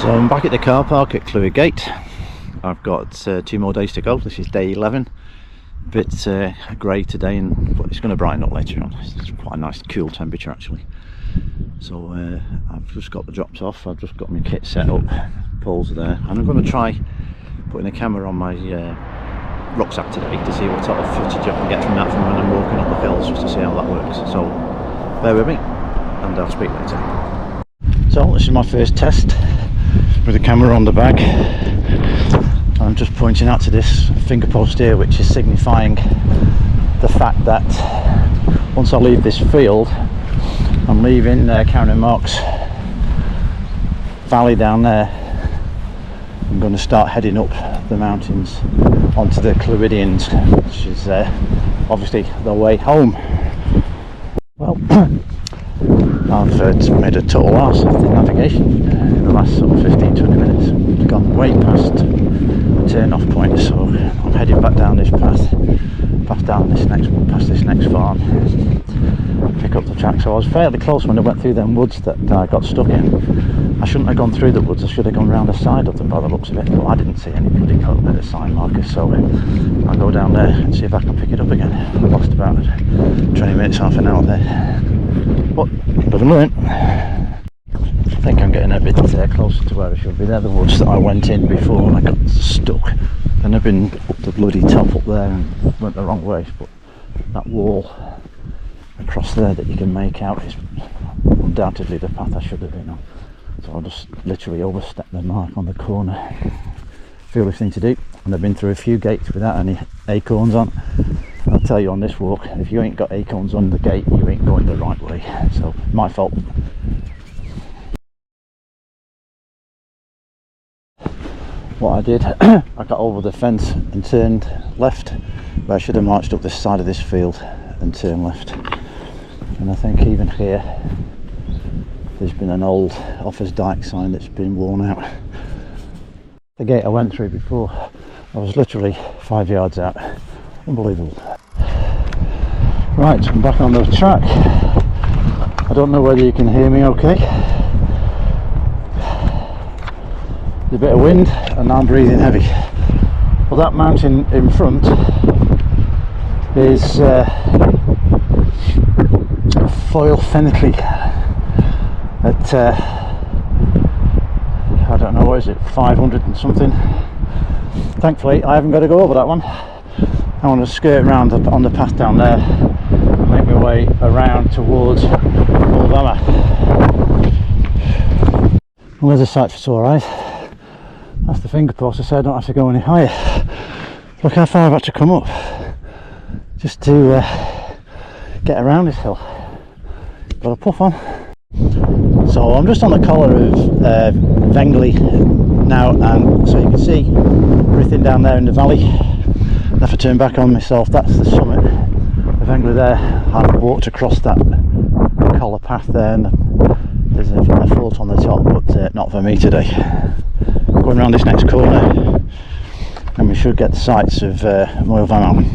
So I'm back at the car park at Clwyd Gate. I've got 2 more days to go. This is day 11. A bit grey today, but it's going to brighten up later on. It's quite a nice cool temperature actually. So I've just got the drops off. I've just got my kit set up, poles are there, and I'm going to try putting a camera on my rucksack today to see what sort of footage I can get from that from when I'm walking up the hills, just to see how that works. So bear with me and I'll speak later. So this is my first test with the camera on the bag. I'm just pointing out to this finger post here, which is signifying the fact that once I leave this field, I'm leaving Karen Mark's valley down there. I'm going to start heading up the mountains onto the Clwydians, which is obviously the way home. Well, I've made a total arse of the navigation in the last sort of 15-20 minutes. I've gone way past the turn off point, so I'm heading back down this path, past this next farm, pick up the track. So I was fairly close when I went through them woods that I got stuck in. I shouldn't have gone through the woods, I should have gone round the side of them by the looks of it, but I didn't see any bloody coat with a sign marker, so I'll go down there and see if I can pick it up again. I lost about 20 minutes, half an hour there. But live and learn. I think I'm getting a bit closer to where I should be. They're the woods that I went in before when I got stuck. And I've been up the bloody top up there and went the wrong way. But that wall across there that you can make out is undoubtedly the path I should have been on. So I'll just literally overstep the mark on the corner. Foolish thing to do. And I've been through a few gates without any acorns on. I'll tell you on this walk, if you ain't got acorns on the gate, you ain't going the right way. So, my fault. What I did, I got over the fence and turned left, but I should have marched up this side of this field and turned left. And I think even here, there's been an old Offa's Dyke sign that's been worn out. The gate I went through before, I was literally 5 yards out. Unbelievable. Right, I'm back on the track. I don't know whether you can hear me okay. There's a bit of wind and I'm breathing heavy. Well, that mountain in front is Foil Fenneckley at I don't know, what is it, 500 and something. Thankfully I haven't got to go over that one. I want to skirt around on the path down there, make my way around towards Bodfari. Well, there's a sight for sore eyes. That's the finger post, so I don't have to go any higher. Look how far I've had to come up just to get around this hill. Got a puff on. So I'm just on the collar of Vengley now, and so you can see everything down there in the valley. If I turn back on myself, that's the summit of Vengley there. I've walked across that collar path there, and there's a fort on the top, but not for me today. Going around this next corner, and we should get the sights of Bodfari.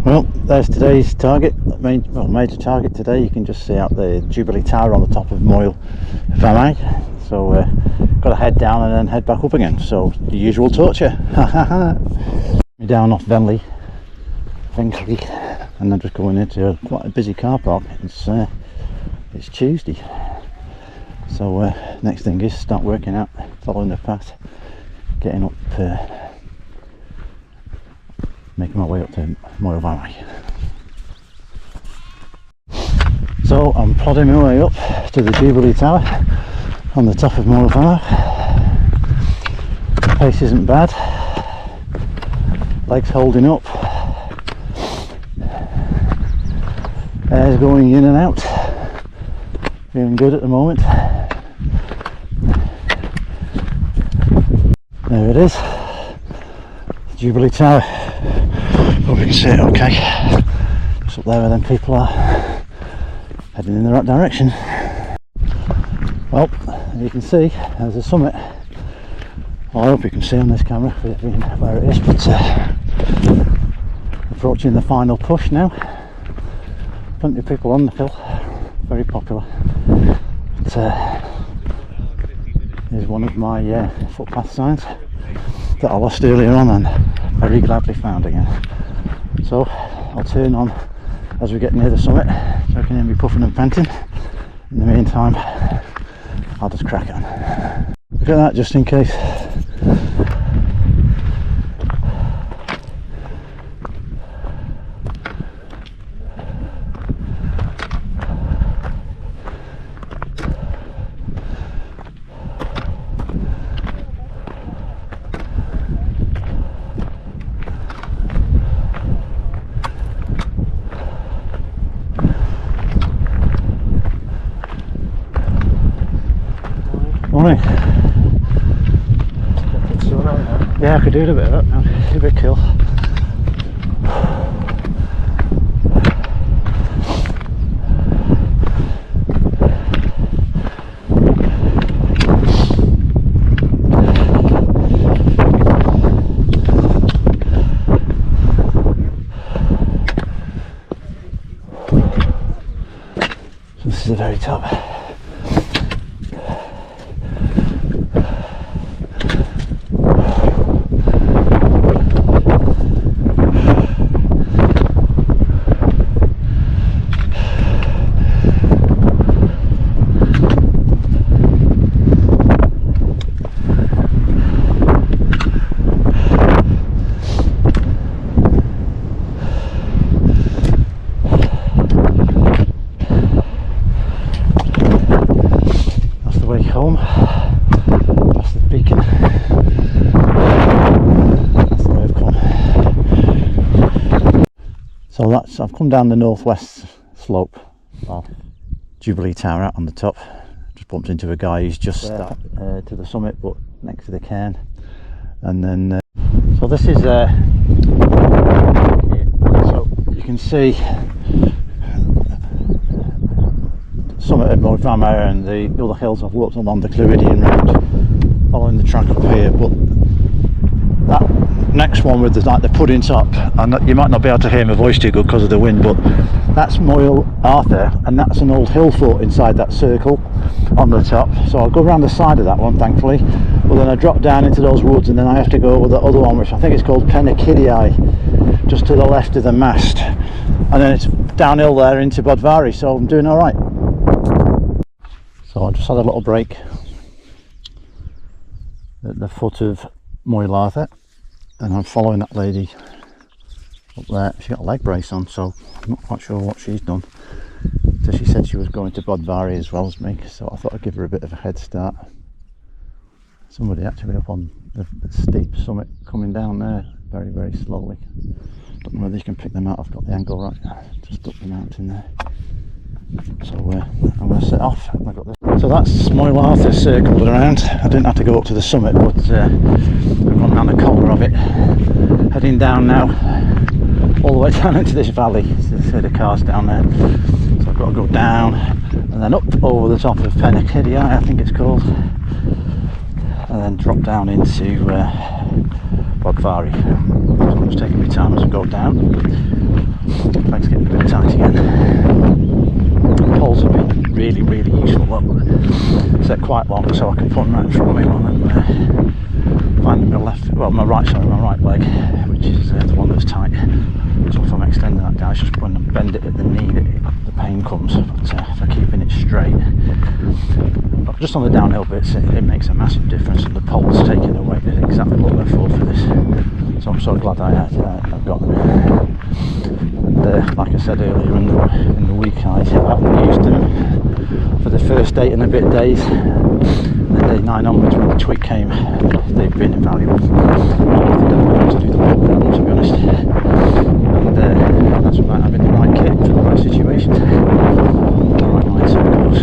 Well, there's today's target, major target today. You can just see out the Jubilee Tower on the top of Bodfari. So got to head down and then head back up again. So the usual torture. Down off Vengley, and I'm just going into quite a busy car park. It's Tuesday, so next thing is start working out, following the path, getting up, making my way up to Bodfari. So I'm plodding my way up to the Jubilee Tower on the top of Bodfari. Pace isn't bad. Legs holding up, air's going in and out, feeling good at the moment. There it is, the Jubilee Tower. Hope you can see it okay. It's up there where them people are, heading in the right direction. Well, as you can see, there's the summit. Well, I hope you can see on this camera where it is, but approaching the final push now. Plenty of people on the hill, very popular. But, is one of my footpath signs that I lost earlier on and very gladly found again. So I'll turn on as we get near the summit, so I can hear me puffing and panting. In the meantime, I'll just crack on. Look at that, just in case. Morning. Yeah, I could do a bit of that now. It's a bit cool. So this is the very top. Home past the beacon. That's the way I've come. So I've come down the northwest slope of Jubilee Tower out on the top. Just bumped into a guy who's just to the summit, but next to the cairn. And then so this is so you can see summit of Bodfari and the other hills I've walked along the Clwydian route, following the track up here. But that next one with the pudding top, and you might not be able to hear my voice too good because of the wind, but that's Moyle Arthur, and that's an old hill fort inside that circle on the top. So I'll go around the side of that one, thankfully, but then I drop down into those woods, and then I have to go over the other one, which I think is called Penakidii, just to the left of the mast, and then it's downhill there into Bodfari. So I'm doing all right. So I just had a little break at the foot of Moyle Arthur, and I'm following that lady up there. She's got a leg brace on, so I'm not quite sure what she's done. So she said she was going to Bodfari as well as me, so I thought I'd give her a bit of a head start. Somebody actually up on the steep summit coming down there very, very slowly. Don't know whether you can pick them out. I've got the angle right, just up the mountain there. So I'm going to set off. I've got this. So that's Moyle Arthur circled around. I didn't have to go up to the summit, but I've gone around the collar of it. Heading down now, all the way down into this valley. See the cars down there. So I've got to go down and then up over the top of Penakidii, I think it's called, and then drop down into Bodfari. So I'm just taking my time as I go down. Thanks, getting a bit tight again. Poles have been really, really useful. They're quite long, so I can put them right in front of me while I'm finding my right leg, which is the one that's tight. So if I'm extending that down, it's just when I bend it at the knee that the pain comes. But if I'm keeping it straight, but just on the downhill bits, it makes a massive difference, and the poles taking the weight is exactly what they're for this. So I'm so glad I've got them. And like I said earlier in the week, I haven't used them for the first 8 and a bit days. And day 9 onwards, when the tweak came, they've been invaluable. I don't want to do the walk without them, to be honest. And that's about having the right kit for the right situation. The right mindset, of course.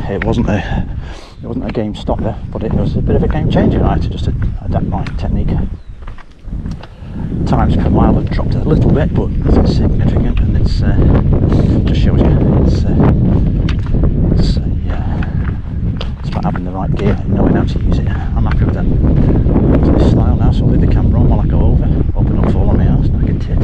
It wasn't a game stopper, but it was a bit of a game changer. I had to just adapt my technique. Times per mile have dropped a little bit, but nothing significant, and it's just shows you it's about having the right gear and knowing how to use it. I'm happy with that. So this style now, so I'll leave the camera on while I go over, open up fall on my arse like a tit.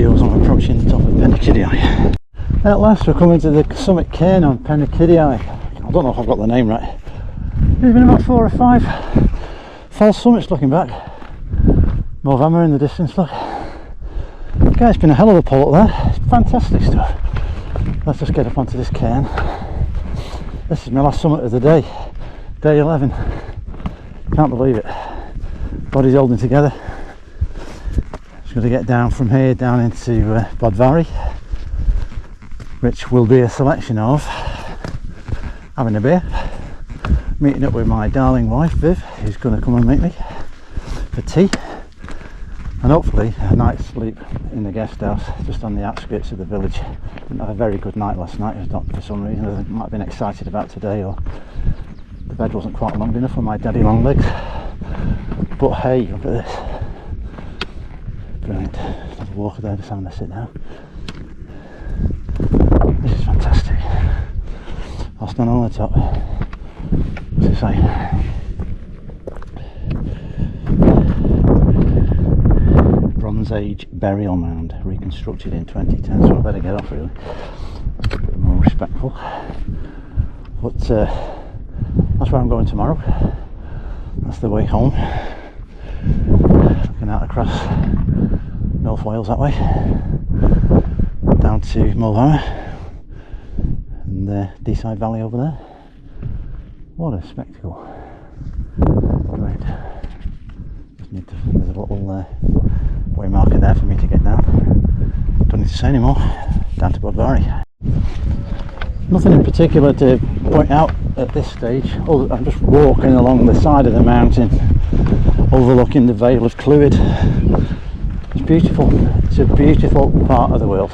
videos, I'm approaching the top of Pennykiddie. At last we're coming to the summit cairn on Pennykiddie. I don't know if I've got the name right. There's been about 4 or 5 false summits looking back. Movhammer in the distance, look. Guys, it's been a hell of a pull up there. It's fantastic stuff. Let's just get up onto this cairn. This is my last summit of the day. Day 11. Can't believe it. Body's holding together. Just going to get down from here down into Bodfari, which will be a selection of having a beer, meeting up with my darling wife Viv, who's going to come and meet me for tea, and hopefully a night's sleep in the guest house just on the outskirts of the village. Didn't have a very good night last night. It was not, for some reason I might have been excited about today, or the bed wasn't quite long enough for my daddy long legs. But hey, look at this. Brilliant. Just have a walk there, just having a sit down. This is fantastic. I'll stand on the top. What's it say? Bronze Age burial mound, reconstructed in 2010. So I better get off really. Let's be a bit more respectful. But that's where I'm going tomorrow. That's the way home. Looking out across North Wales that way, down to Movhammer and the Deeside Valley over there. What a spectacle! Right, just need to, there's a little way marker there for me to get down. Don't need to say anymore. Down to Bodfari. Nothing in particular to point out at this stage. I'm just walking along the side of the mountain, overlooking the Vale of Clwyd. It's beautiful. It's a beautiful part of the world,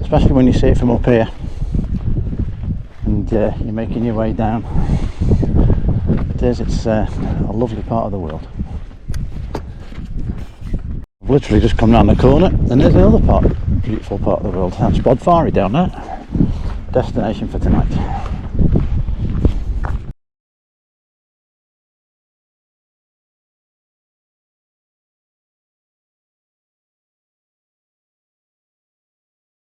especially when you see it from up here and you're making your way down. It's a lovely part of the world. I've literally just come round the corner and there's another beautiful part of the world. That's Bodfari down there. Destination for tonight.